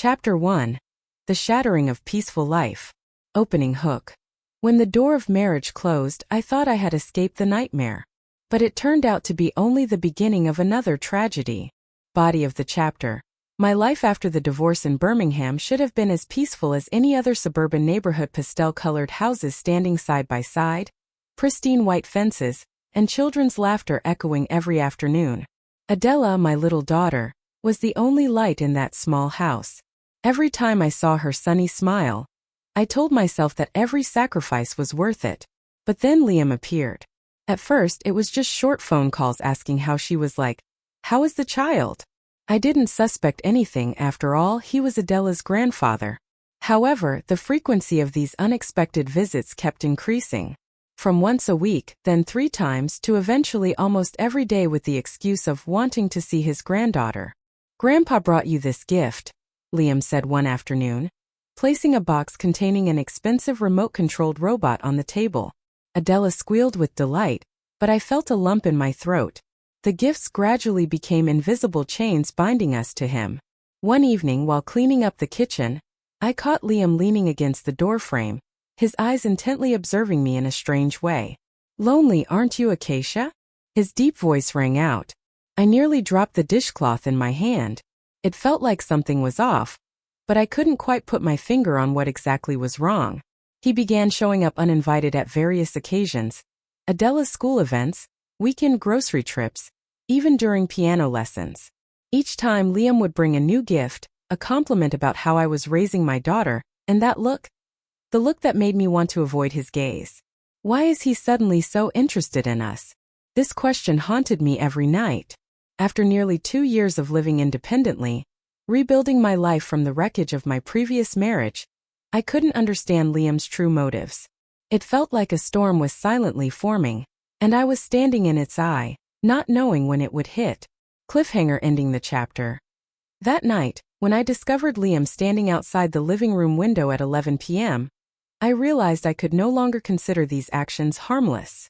Chapter 1. The Shattering of Peaceful Life. Opening hook. When the door of marriage closed, I thought I had escaped the nightmare. But it turned out to be only the beginning of another tragedy. Body of the chapter. My life after the divorce in Birmingham should have been as peaceful as any other suburban neighborhood. Pastel-colored houses standing side by side, pristine white fences, and children's laughter echoing every afternoon. Adela, my little daughter, was the only light in that small house. Every time I saw her sunny smile, I told myself that every sacrifice was worth it. But then Liam appeared. At first, it was just short phone calls asking how she was like, "How is the child?" I didn't suspect anything. After all, he was Adela's grandfather. However, the frequency of these unexpected visits kept increasing. From once a week, then 3 times, to eventually almost every day, with the excuse of wanting to see his granddaughter. "Grandpa brought you this gift," Liam said one afternoon, placing a box containing an expensive remote-controlled robot on the table. Adela squealed with delight, but I felt a lump in my throat. The gifts gradually became invisible chains binding us to him. One evening, while cleaning up the kitchen, I caught Liam leaning against the doorframe, his eyes intently observing me in a strange way. "Lonely, aren't you, Acacia?" His deep voice rang out. I nearly dropped the dishcloth in my hand. It felt like something was off, but I couldn't quite put my finger on what exactly was wrong. He began showing up uninvited at various occasions: Adela's school events, weekend grocery trips, even during piano lessons. Each time Liam would bring a new gift, a compliment about how I was raising my daughter, and that look, the look that made me want to avoid his gaze. Why is he suddenly so interested in us? This question haunted me every night. After nearly 2 years of living independently, rebuilding my life from the wreckage of my previous marriage, I couldn't understand Liam's true motives. It felt like a storm was silently forming, and I was standing in its eye, not knowing when it would hit. Cliffhanger. Ending the chapter. That night, when I discovered Liam standing outside the living room window at 11 p.m., I realized I could no longer consider these actions harmless.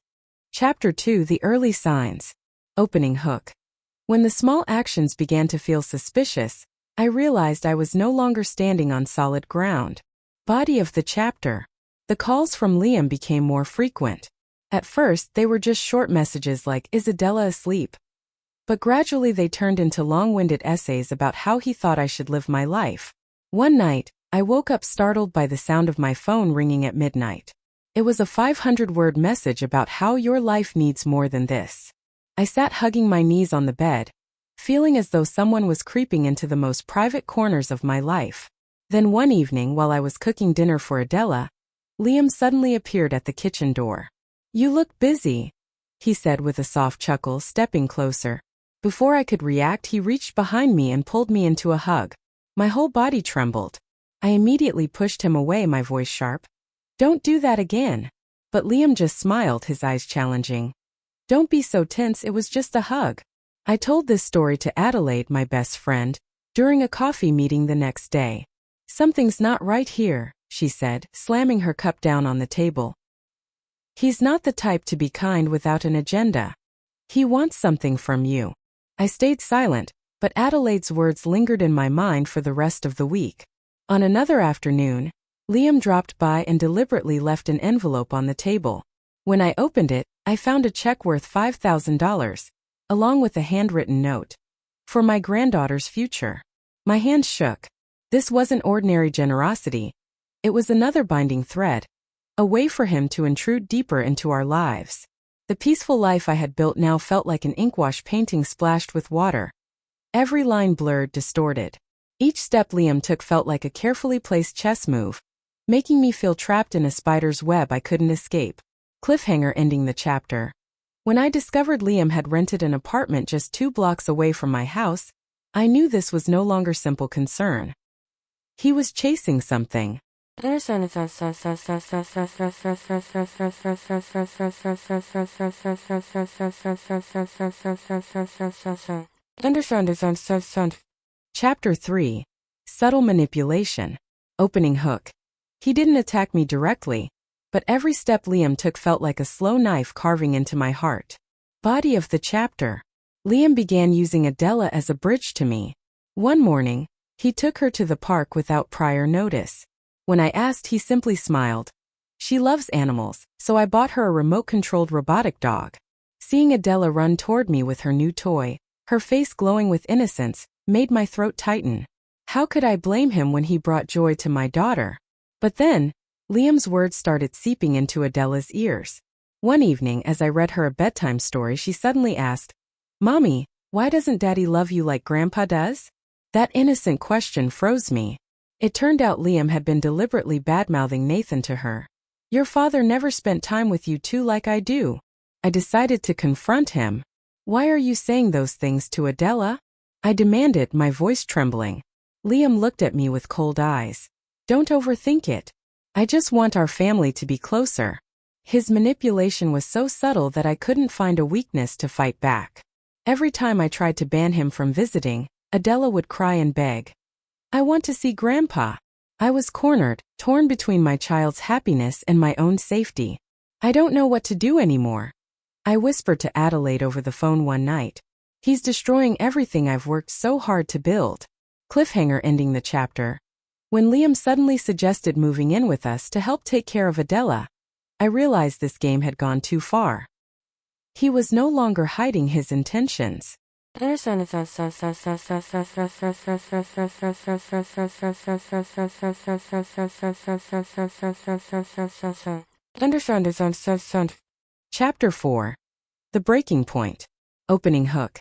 Chapter 2. The Early Signs. Opening hook. When the small actions began to feel suspicious, I realized I was no longer standing on solid ground. Body of the chapter. The calls from Liam became more frequent. At first, they were just short messages like, "Is Adela asleep?" But gradually they turned into long-winded essays about how he thought I should live my life. One night, I woke up startled by the sound of my phone ringing at midnight. It was a 500-word message about how your life needs more than this. I sat hugging my knees on the bed, feeling as though someone was creeping into the most private corners of my life. Then one evening, while I was cooking dinner for Adela, Liam suddenly appeared at the kitchen door. "You look busy," he said with a soft chuckle, stepping closer. Before I could react, he reached behind me and pulled me into a hug. My whole body trembled. I immediately pushed him away, my voice sharp. "Don't do that again." But Liam just smiled, his eyes challenging. "Don't be so tense, it was just a hug." I told this story to Adelaide, my best friend, during a coffee meeting the next day. "Something's not right here," she said, slamming her cup down on the table. "He's not the type to be kind without an agenda. He wants something from you." I stayed silent, but Adelaide's words lingered in my mind for the rest of the week. On another afternoon, Liam dropped by and deliberately left an envelope on the table. When I opened it, I found a check worth $5,000, along with a handwritten note. "For my granddaughter's future." My hands shook. This wasn't ordinary generosity. It was another binding thread, a way for him to intrude deeper into our lives. The peaceful life I had built now felt like an inkwash painting splashed with water. Every line blurred, distorted. Each step Liam took felt like a carefully placed chess move, making me feel trapped in a spider's web I couldn't escape. Cliffhanger. Ending the chapter. When I discovered Liam had rented an apartment just 2 blocks away from my house, I knew this was no longer simple concern. He was chasing something. Chapter 3. Subtle Manipulation. Opening hook. He didn't attack me directly, but every step Liam took felt like a slow knife carving into my heart. Body of the chapter. Liam began using Adela as a bridge to me. One morning, He took her to the park without prior notice. When I asked, he simply smiled. She loves animals, so I bought her a remote-controlled robotic dog. Seeing Adela run toward me with her new toy, her face glowing with innocence, made my throat tighten. How could I blame him when he brought joy to my daughter? But then, Liam's words started seeping into Adela's ears. One evening, as I read her a bedtime story, she suddenly asked, "Mommy, why doesn't Daddy love you like Grandpa does?" That innocent question froze me. It turned out Liam had been deliberately bad-mouthing Nathan to her. "Your father never spent time with you two like I do." I decided to confront him. "Why are you saying those things to Adela?" I demanded, my voice trembling. Liam looked at me with cold eyes. "Don't overthink it. I just want our family to be closer." His manipulation was so subtle that I couldn't find a weakness to fight back. Every time I tried to ban him from visiting, Adela would cry and beg. "I want to see Grandpa." I was cornered, torn between my child's happiness and my own safety. "I don't know what to do anymore," I whispered to Adelaide over the phone one night. "He's destroying everything I've worked so hard to build." Cliffhanger ending the chapter. When Liam suddenly suggested moving in with us to help take care of Adela, I realized this game had gone too far. He was no longer hiding his intentions. Chapter 4. The Breaking Point. Opening hook.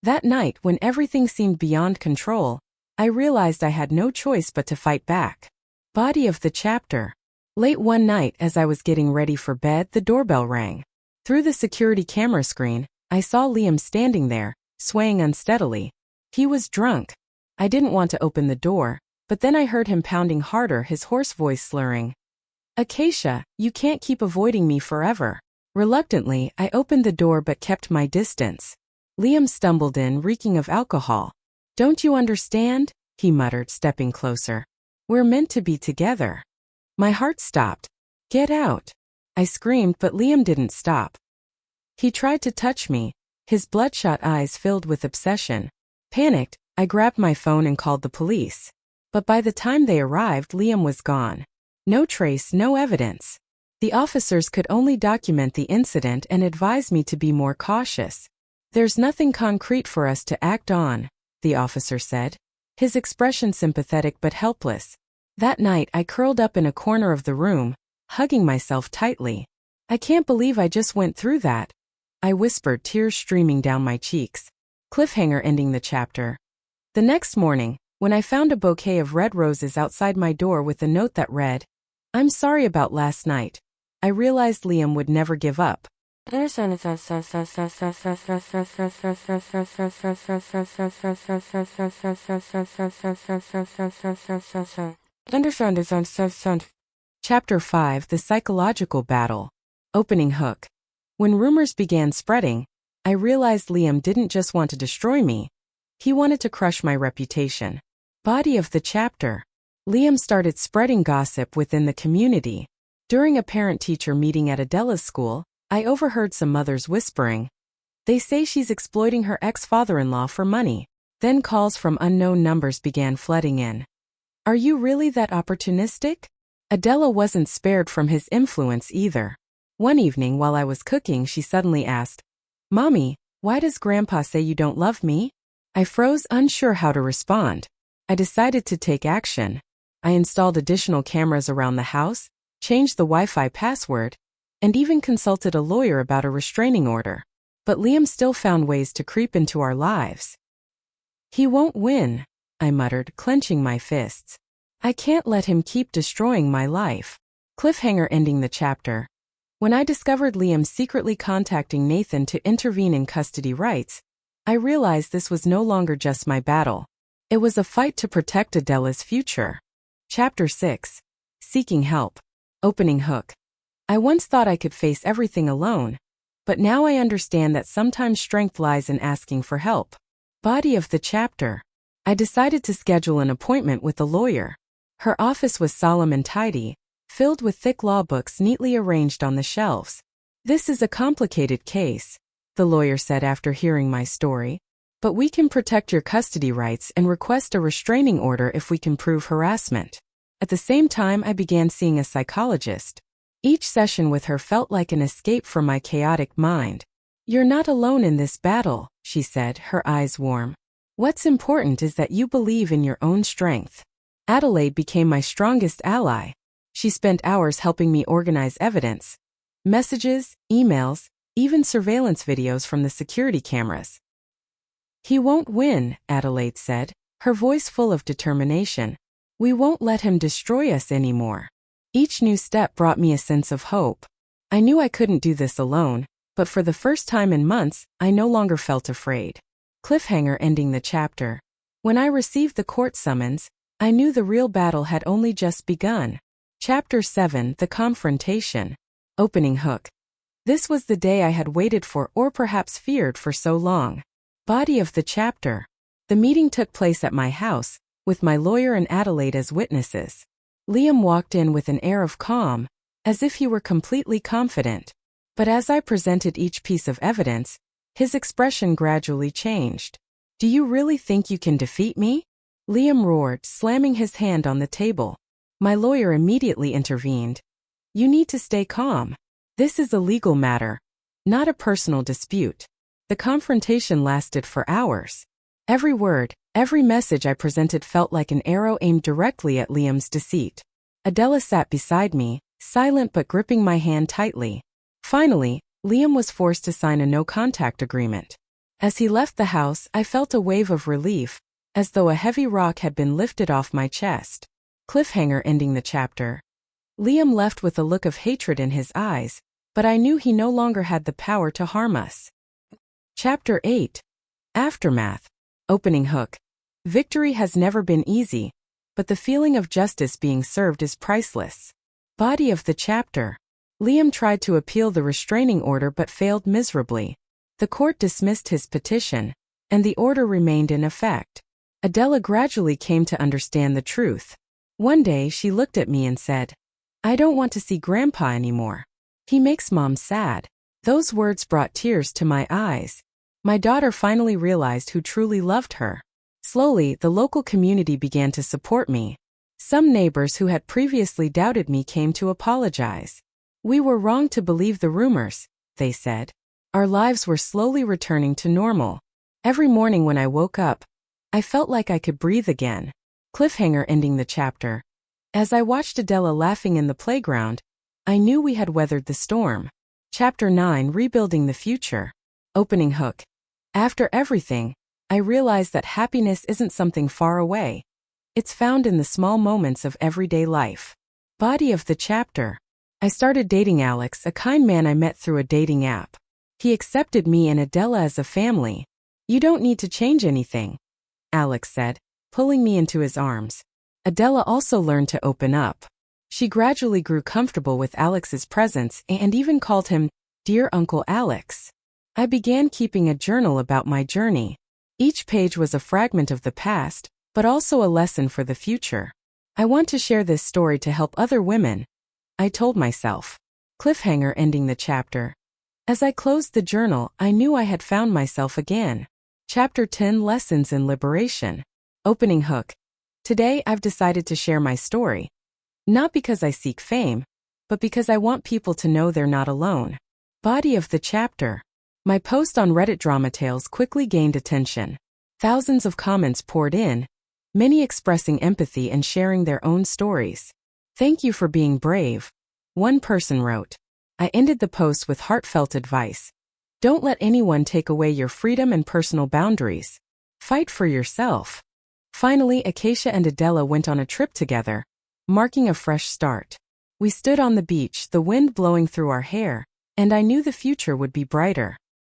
That night, when everything seemed beyond control, I realized I had no choice but to fight back. Body of the chapter. Late one night, as I was getting ready for bed, the doorbell rang. Through the security camera screen, I saw Liam standing there, swaying unsteadily. He was drunk. I didn't want to open the door, but then I heard him pounding harder, his hoarse voice slurring. "Acacia, you can't keep avoiding me forever." Reluctantly, I opened the door but kept my distance. Liam stumbled in, reeking of alcohol. "Don't you understand?" he muttered, stepping closer. "We're meant to be together." My heart stopped. "Get out!" I screamed, but Liam didn't stop. He tried to touch me, his bloodshot eyes filled with obsession. Panicked, I grabbed my phone and called the police. But by the time they arrived, Liam was gone. No trace, no evidence. The officers could only document the incident and advise me to be more cautious. "There's nothing concrete for us to act on," the officer said, his expression sympathetic but helpless. That night, I curled up in a corner of the room, hugging myself tightly. "I can't believe I just went through that," I whispered, tears streaming down my cheeks. Cliffhanger ending the chapter. The next morning, when I found a bouquet of red roses outside my door with a note that read, "I'm sorry about last night," I realized Liam would never give up. Chapter 5. The Psychological Battle. Opening hook. When rumors began spreading, I realized Liam didn't just want to destroy me. He wanted to crush my reputation. Body of the chapter. Liam started spreading gossip within the community. During a parent-teacher meeting at Adela's school, I overheard some mothers whispering, "They say she's exploiting her ex-father-in-law for money." Then calls from unknown numbers began flooding in. "Are you really that opportunistic?" Adela wasn't spared from his influence either. One evening while I was cooking, she suddenly asked, "Mommy, why does Grandpa say you don't love me?" I froze, unsure how to respond. I decided to take action. I installed additional cameras around the house, changed the Wi-Fi password, and even consulted a lawyer about a restraining order. But Liam still found ways to creep into our lives. "He won't win," I muttered, clenching my fists. "I can't let him keep destroying my life." Cliffhanger ending the chapter. When I discovered Liam secretly contacting Nathan to intervene in custody rights, I realized this was no longer just my battle. It was a fight to protect Adela's future. Chapter 6. Seeking Help. Opening hook. I once thought I could face everything alone, but now I understand that sometimes strength lies in asking for help. Body of the chapter. I decided to schedule an appointment with a lawyer. Her office was solemn and tidy, filled with thick law books neatly arranged on the shelves. "This is a complicated case," the lawyer said after hearing my story. But we can protect your custody rights and request a restraining order if we can prove harassment. At the same time, I began seeing a psychologist. Each session with her felt like an escape from my chaotic mind. You're not alone in this battle, she said, her eyes warm. What's important is that you believe in your own strength. Adelaide became my strongest ally. She spent hours helping me organize evidence, messages, emails, even surveillance videos from the security cameras. He won't win, Adelaide said, her voice full of determination. We won't let him destroy us anymore. Each new step brought me a sense of hope. I knew I couldn't do this alone, but for the first time in months, I no longer felt afraid. Cliffhanger ending the chapter. When I received the court summons, I knew the real battle had only just begun. Chapter 7, The Confrontation. Opening hook. This was the day I had waited for, or perhaps feared, for so long. Body of the chapter. The meeting took place at my house, with my lawyer and Adelaide as witnesses. Liam walked in with an air of calm, as if he were completely confident. But as I presented each piece of evidence, his expression gradually changed. Do you really think you can defeat me? Liam roared, slamming his hand on the table. My lawyer immediately intervened. You need to stay calm. This is a legal matter, not a personal dispute. The confrontation lasted for hours. Every word, every message I presented felt like an arrow aimed directly at Liam's deceit. Adela sat beside me, silent but gripping my hand tightly. Finally, Liam was forced to sign a no-contact agreement. As he left the house, I felt a wave of relief, as though a heavy rock had been lifted off my chest. Cliffhanger ending the chapter. Liam left with a look of hatred in his eyes, but I knew he no longer had the power to harm us. Chapter 8. Aftermath. Opening hook. Victory has never been easy, but the feeling of justice being served is priceless. Body of the chapter. Liam tried to appeal the restraining order but failed miserably. The court dismissed his petition, and the order remained in effect. Adela gradually came to understand the truth. One day she looked at me and said, I don't want to see Grandpa anymore. He makes Mom sad. Those words brought tears to my eyes. My daughter finally realized who truly loved her. Slowly, the local community began to support me. Some neighbors who had previously doubted me came to apologize. We were wrong to believe the rumors, they said. Our lives were slowly returning to normal. Every morning when I woke up, I felt like I could breathe again. Cliffhanger ending the chapter. As I watched Adela laughing in the playground, I knew we had weathered the storm. Chapter 9, Rebuilding the Future. Opening hook. After everything, I realized that happiness isn't something far away. It's found in the small moments of everyday life. Body of the chapter. I started dating Alex, a kind man I met through a dating app. He accepted me and Adela as a family. You don't need to change anything, Alex said, pulling me into his arms. Adela also learned to open up. She gradually grew comfortable with Alex's presence and even called him, Dear Uncle Alex. I began keeping a journal about my journey. Each page was a fragment of the past, but also a lesson for the future. I want to share this story to help other women, I told myself. Cliffhanger ending the chapter. As I closed the journal, I knew I had found myself again. Chapter 10, Lessons in Liberation. Opening hook. Today I've decided to share my story. Not because I seek fame, but because I want people to know they're not alone. Body of the chapter. My post on Reddit Drama Tales quickly gained attention. Thousands of comments poured in, many expressing empathy and sharing their own stories. Thank you for being brave, one person wrote. I ended the post with heartfelt advice. Don't let anyone take away your freedom and personal boundaries. Fight for yourself. Finally, Acacia and Adela went on a trip together, marking a fresh start. We stood on the beach, the wind blowing through our hair, and I knew the future would be brighter.